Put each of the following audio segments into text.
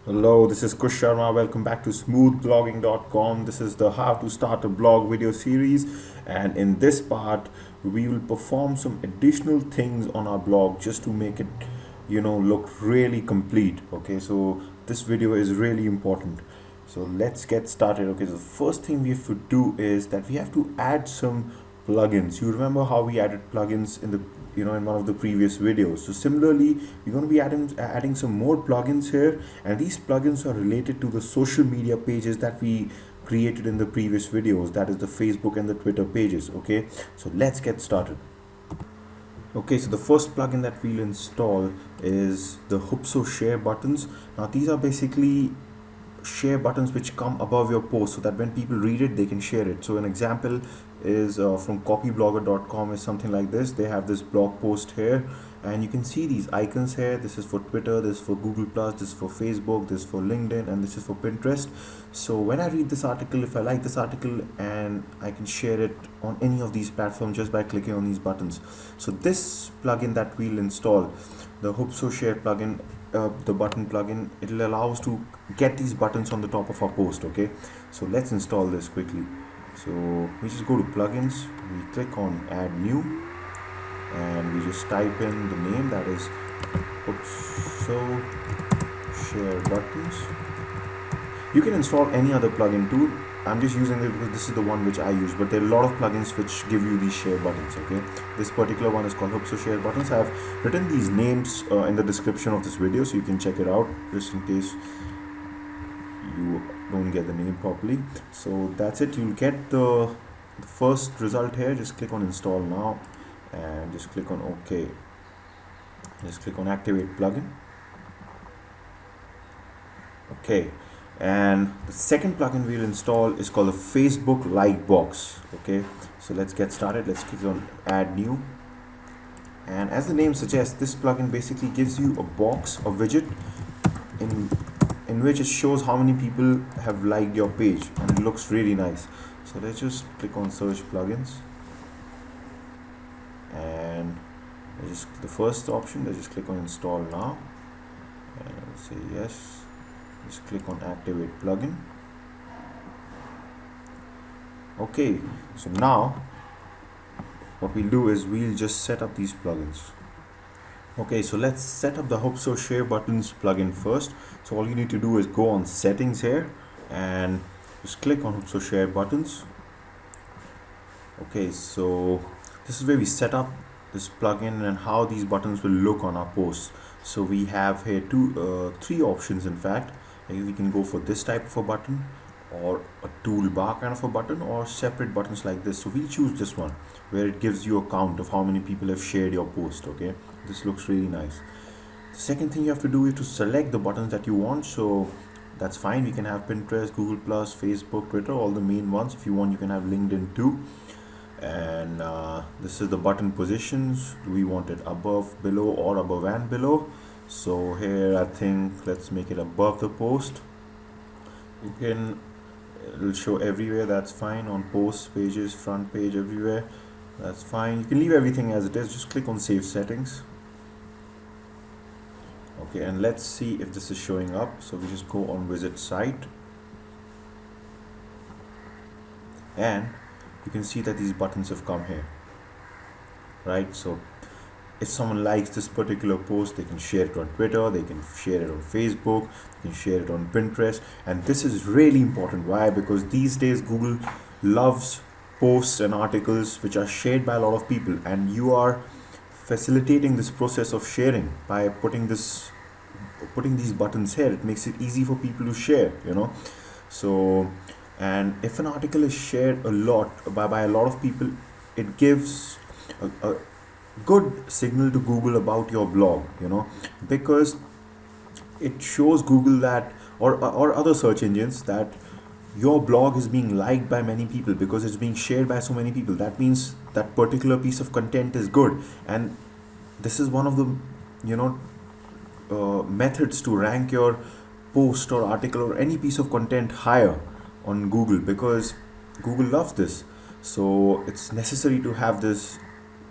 Hello, this is Kush Sharma. Welcome back to smoothblogging.com. This is the how to start a blog video series, and in this part we will perform some additional things on our blog just to make it look really complete. Okay, so this video is really important. So let's get started. Okay, so the first thing we have to do is that we have to add some plugins. You remember how we added plugins in the in one of the previous videos. So similarly, we're going to be adding some more plugins here, and these plugins are related to the social media pages that we created in the previous videos, that is the Facebook and the Twitter pages. Okay, so let's get started. Okay, so the first plugin that we'll install is the Hoopso share buttons. Now these are basically share buttons which come above your post so that when people read it they can share it. So an example is from copyblogger.com is something like this. They have this blog post here and you can see these icons here. This is for Twitter, this is for Google Plus, this is for Facebook, this is for LinkedIn, and this is for Pinterest. So when I read this article, if I like this article, and I can share it on any of these platforms just by clicking on these buttons. So this plugin that we'll install, the Hoopso share plugin, the button plugin, it will allow us to get these buttons on the top of our post. Okay, so let's install this quickly. So we just go to plugins, we click on add new, and we just type in the name, that is Hoopso share buttons. You can install any other plugin too. I'm just using it because this is the one which I use, but there are a lot of plugins which give you these share buttons. Okay, this particular one is called Hoopso share buttons. I have written these names in the description of this video, so you can check it out just in case you don't get the name properly. So that's it. You'll get the first result here. Just click on install now and just click on OK. Just click on activate plugin. Okay, and the second plugin we'll install is called the Facebook like box. Okay, so let's get started. Let's click on add new, and as the name suggests, this plugin basically gives you a box, a widget in which it shows how many people have liked your page, and it looks really nice. So let's just click on search plugins, and just the first option, let's just click on install now and say yes. Just click on activate plugin. Okay, so now what we'll do is we'll just set up these plugins. Okay, so let's set up the Hoopso share buttons plugin first. So all you need to do is go on settings here and just click on Hoopso share buttons. Okay, so this is where we set up this plugin and how these buttons will look on our posts. So we have here three options. In fact, we can go for this type of a button, or a toolbar kind of a button, or separate buttons like this. So we'll choose this one where it gives you a count of how many people have shared your post. Okay, this looks really nice. The second thing you have to do is to select the buttons that you want. So that's fine. We can have Pinterest, Google Plus, Facebook, Twitter, all the main ones. If you want, you can have LinkedIn too. And this is the button positions. Do we want it above, below, or above and below? So here I think let's make it above the post. You can, it'll show everywhere, that's fine. On posts, pages, front page, everywhere, that's fine. You can leave everything as it is. Just click on save settings. Okay, and let's see if this is showing up. So we just go on visit site, and you can see that these buttons have come here, right? So if someone likes this particular post, they can share it on Twitter, they can share it on Facebook, they can share it on Pinterest. And this is really important. Why? Because these days Google loves posts and articles which are shared by a lot of people, and you are facilitating this process of sharing by putting these buttons here. It makes it easy for people to share, so, and if an article is shared a lot by a lot of people, it gives a good signal to Google about your blog, because it shows Google that, or other search engines, that your blog is being liked by many people because it's being shared by so many people. That means that particular piece of content is good, and this is one of the methods to rank your post or article or any piece of content higher on Google, because Google loves this. So it's necessary to have this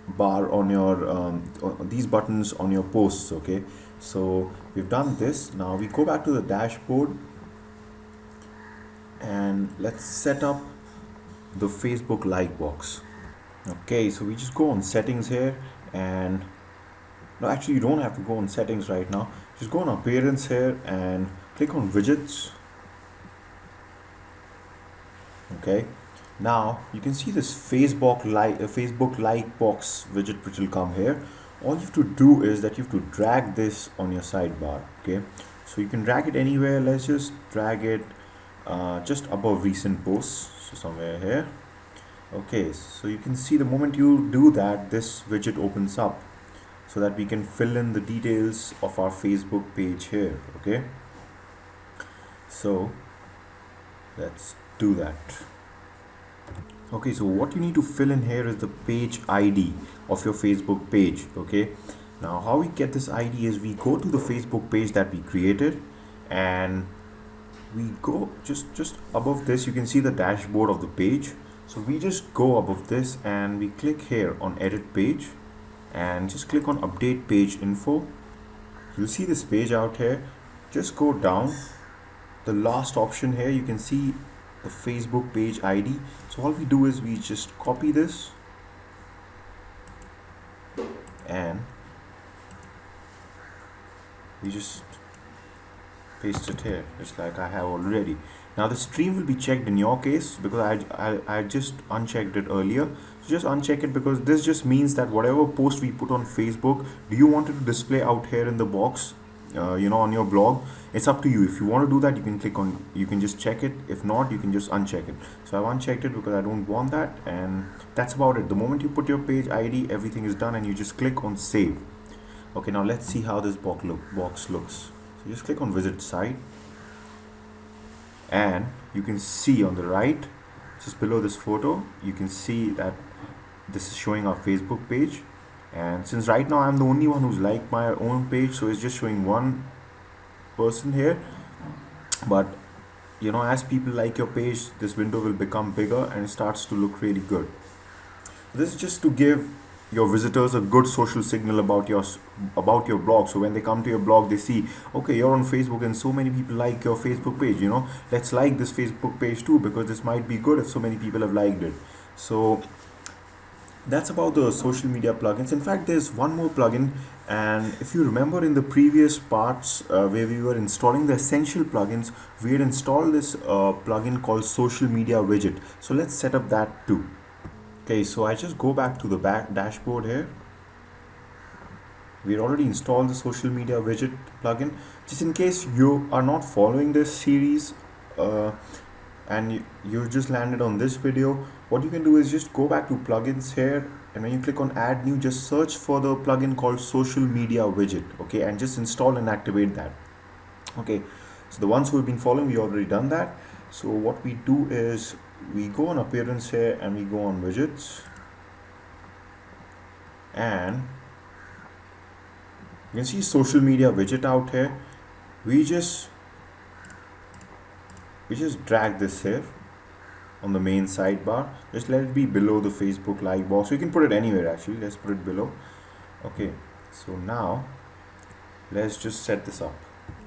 bar on your these buttons on your posts. Okay, So we've done this. Now we go back to the dashboard and let's set up the Facebook like box. Okay, so we just go on settings here, and no, actually you don't have to go on settings right now. Just go on appearance here and click on widgets. Okay, now you can see this Facebook like box widget which will come here. All you have to do is that you have to drag this on your sidebar. Okay, so you can drag it anywhere. Let's just drag it just above recent posts, so somewhere here. Okay, so you can see the moment you do that, this widget opens up so that we can fill in the details of our Facebook page here. Okay, so let's do that. Okay, so what you need to fill in here is the page ID of your Facebook page. Okay, now how we get this ID is we go to the Facebook page that we created, and we go just above this. You can see the dashboard of the page. So we just go above this and we click here on edit page and just click on update page info. You'll see this page out here. Just go down the last option here. You can see the Facebook page ID. So all we do is we just copy this and we just paste it here, just like I have already. Now the stream will be checked in your case because I just unchecked it earlier. So just uncheck it, because this just means that whatever post we put on Facebook, do you want it to display out here in the box, on your blog? It's up to you. If you want to do that, you can just check it. If not, you can just uncheck it. So I've unchecked it because I don't want that, and that's about it. The moment you put your page ID, everything is done, and you just click on save. Okay, now let's see how this box looks. So just click on visit site, and you can see on the right, just below this photo, you can see that this is showing our Facebook page. And since right now I'm the only one who's liked my own page, so it's just showing one person here. But as people like your page, this window will become bigger and it starts to look really good. This is just to give your visitors a good social signal about your blog. So when they come to your blog, they see, okay, you're on Facebook and so many people like your Facebook page. Let's like this Facebook page too, because this might be good if so many people have liked it. So that's about the social media plugins. In fact, there's one more plugin, and if you remember in the previous parts where we were installing the essential plugins, we had installed this plugin called social media widget. So let's set up that too. Okay, so I just go back to the back dashboard here. We already installed the social media widget plugin. Just in case you are not following this series and you just landed on this video, what you can do is just go back to plugins here, and when you click on add new, just search for the plugin called social media widget. Okay, and just install and activate that. Okay, so the ones who have been following, we already done that. So what we do is we go on appearance here and we go on widgets, and you can see social media widget out here. We just drag this here on the main sidebar. Just let it be below the Facebook like box. You can put it anywhere actually. Let's put it below. Okay, so now let's just set this up.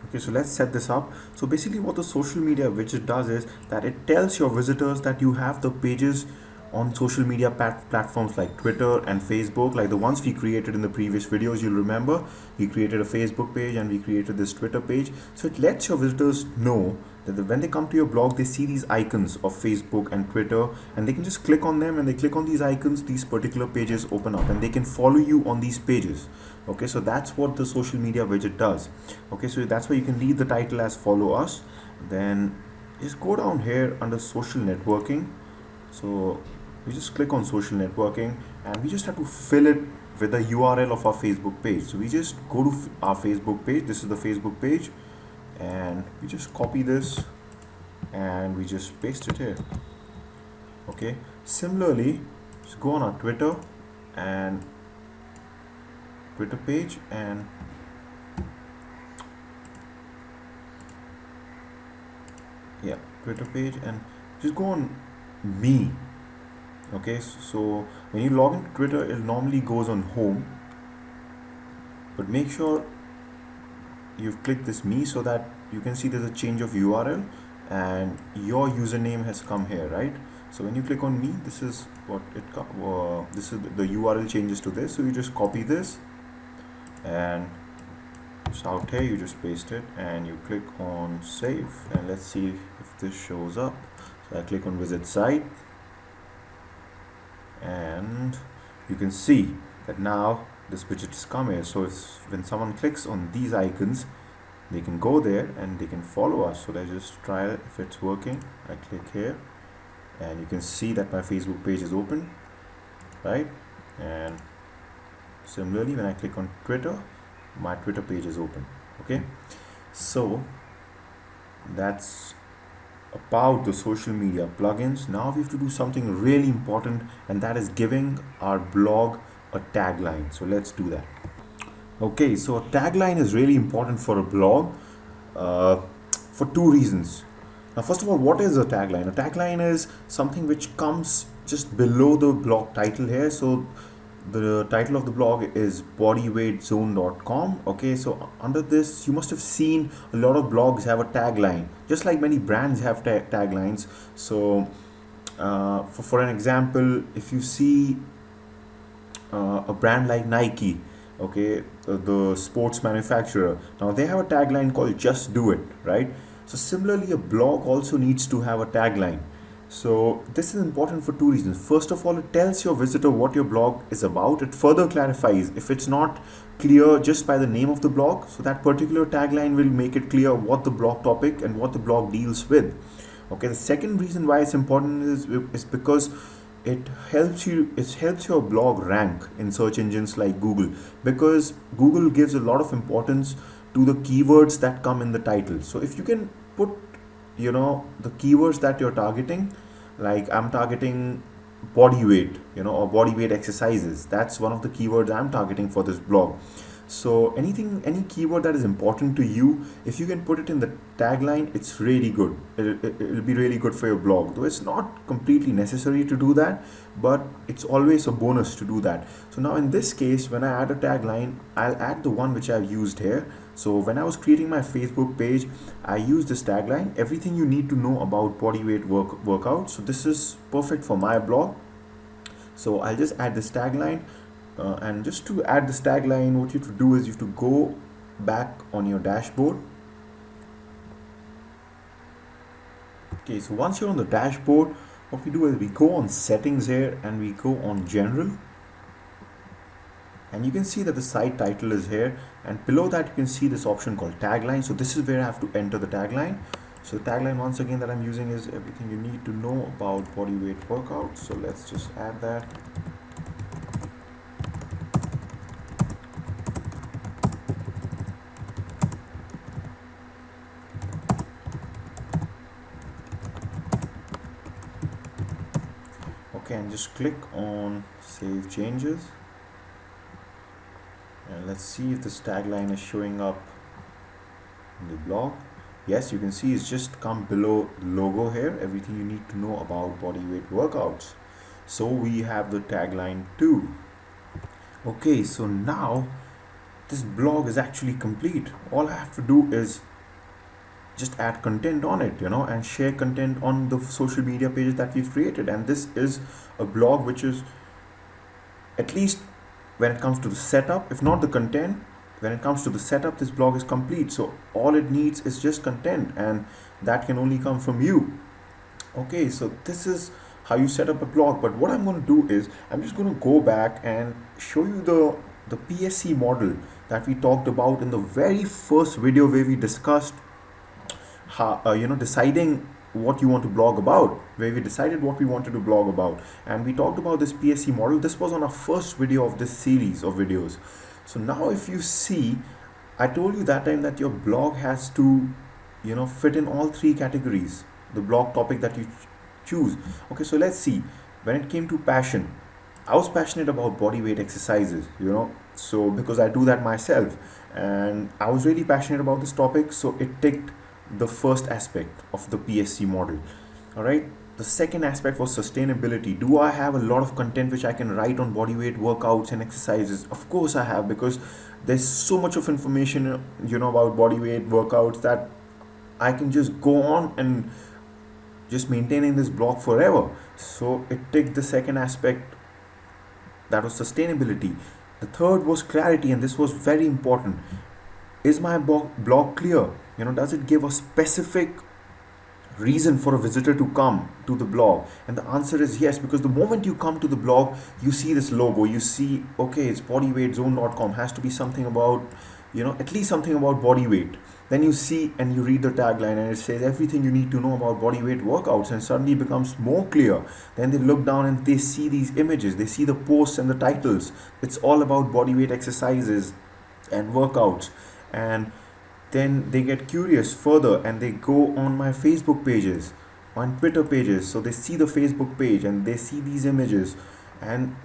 Okay, so let's set this up. So basically what the social media widget does is that it tells your visitors that you have the pages on social media platforms like Twitter and Facebook, like the ones we created in the previous videos. You'll remember we created a Facebook page and we created this Twitter page. So it lets your visitors know that when they come to your blog, they see these icons of Facebook and Twitter, and they can just click on them, and they click on these icons, these particular pages open up, and they can follow you on these pages. Okay, so that's what the social media widget does. Okay, so that's why you can leave the title as follow us. Then just go down here under social networking. So we just click on social networking, and we just have to fill it with the URL of our Facebook page. So we just go to our Facebook page. This is the Facebook page, and we just copy this and we just paste it here. Okay, similarly, just go on our Twitter page, and Twitter page, and just go on me. Okay, so when you log into Twitter, it normally goes on home, but make sure you've clicked this me, so that you can see there's a change of URL and your username has come here, right? So when you click on me, this is what this is the URL changes to this. So you just copy this and it's out here, you just paste it and you click on save, and let's see if this shows up. So I click on visit site and you can see that now this widget has come here. So when someone clicks on these icons, they can go there and they can follow us. So let's just try it if it's working. I click here and you can see that my Facebook page is open, right? And similarly, when I click on Twitter, my Twitter page is open. Okay, so that's about the social media plugins. Now we have to do something really important, and that is giving our blog a tagline. So let's do that. Okay, so a tagline is really important for a blog for two reasons. Now, first of all, what is a tagline? A tagline is something which comes just below the blog title here. So the title of the blog is bodyweightzone.com. Okay, so under this, you must have seen a lot of blogs have a tagline, just like many brands have taglines. So for an example, if you see a brand like Nike, okay, the sports manufacturer, now they have a tagline called just do it, right? So similarly, a blog also needs to have a tagline. So this is important for two reasons. First of all, it tells your visitor what your blog is about. It further clarifies if it's not clear just by the name of the blog. So that particular tagline will make it clear what the blog topic and what the blog deals with. Okay, the second reason why it's important is because it helps your blog rank in search engines like Google, because Google gives a lot of importance to the keywords that come in the title. So if you can put the keywords that you're targeting, like I'm targeting body weight, or body weight exercises, that's one of the keywords I'm targeting for this blog. So any keyword that is important to you, if you can put it in the tagline, it's really good. It'll be really good for your blog, though it's not completely necessary to do that, but it's always a bonus to do that. So now in this case, when I add a tagline, I'll add the one which I've used here. So when I was creating my Facebook page, I used this tagline: everything you need to know about bodyweight workout. So this is perfect for my blog. So I'll just add this tagline. And just to add this tagline, what you have to do is you have to go back on your dashboard. Okay, so once you're on the dashboard, what we do is we go on settings here and we go on general. And you can see that the site title is here, and below that you can see this option called tagline. So this is where I have to enter the tagline. So the tagline once again that I'm using is everything you need to know about bodyweight workout. So let's just add that. Okay, and just click on save changes, and let's see if this tagline is showing up in the blog. Yes, you can see it's just come below the logo here, everything you need to know about bodyweight workouts. So we have the tagline too. Okay, so now this blog is actually complete. All I have to do is just add content on it, and share content on the social media pages that we've created. And this is a blog which is, at least when it comes to the setup, if not the content, when it comes to the setup, this blog is complete. So all it needs is just content, and that can only come from you. Okay, so this is how you set up a blog. But what I'm going to do is I'm just going to go back and show you the PSC model that we talked about in the very first video, where we discussed how, deciding what you want to blog about, where we decided what we wanted to blog about, and we talked about this PSC model. This was on our first video of this series of videos. So now if you see, I told you that time that your blog has to fit in all three categories, the blog topic that you choose. Okay, so let's see. When it came to passion, I was passionate about body weight exercises, so because I do that myself, and I was really passionate about this topic, so it ticked the first aspect of the PSC model. All right. The second aspect was sustainability. Do I have a lot of content which I can write on body weight workouts and exercises? Of course I have, because there's so much of information, about body weight workouts, that I can just go on and just maintaining this blog forever. So it ticked the second aspect, that was sustainability. The third was clarity, and this was very important. Is my blog clear? Does it give a specific reason for a visitor to come to the blog? And the answer is yes, because the moment you come to the blog, you see this logo, you see, okay, it's bodyweightsZone.com, has to be something about, at least something about body weight. Then you see and you read the tagline, and it says everything you need to know about body weight workouts, and suddenly it becomes more clear. Then they look down and they see these images, they see the posts and the titles. It's all about body weight exercises and workouts. And then they get curious further, and they go on my Facebook pages, on Twitter pages. So they see the Facebook page and they see these images, and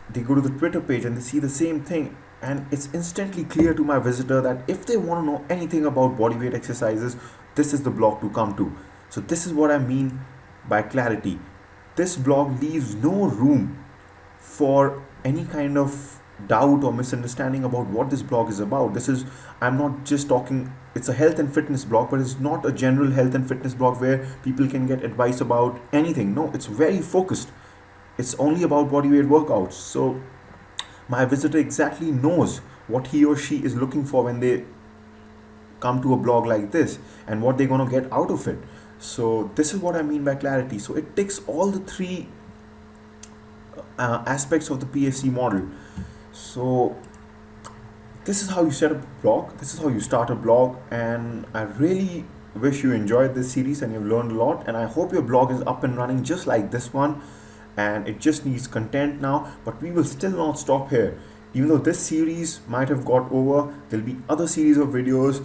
they go to the Twitter page and they see the same thing. And it's instantly clear to my visitor that if they want to know anything about bodyweight exercises, this is the blog to come to. So this is what I mean by clarity. This blog leaves no room for any kind of doubt or misunderstanding about what this blog is about. I'm not just talking, it's a health and fitness blog, but it's not a general health and fitness blog where people can get advice about anything. No, it's very focused. It's only about bodyweight workouts. So my visitor exactly knows what he or she is looking for when they come to a blog like this, and what they're going to get out of it. So this is what I mean by clarity. So it ticks all the three aspects of the PSC model. So this is how you set up a blog, this is how you start a blog, and I really wish you enjoyed this series and you've learned a lot, and I hope your blog is up and running just like this one, and it just needs content now. But we will still not stop here. Even though this series might have got over, there'll be other series of videos.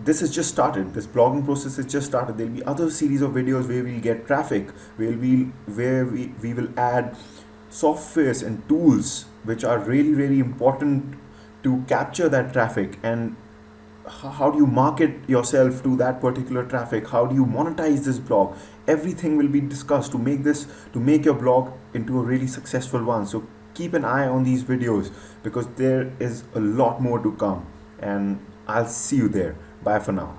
This has just started. This blogging process has just started. There'll be other series of videos where we'll get traffic, where we will add softwares and tools which are really, really important to capture that traffic. And how do you market yourself to that particular traffic? How do you monetize this blog? Everything will be discussed to make your blog into a really successful one. So keep an eye on these videos, because there is a lot more to come, and I'll see you there. Bye for now.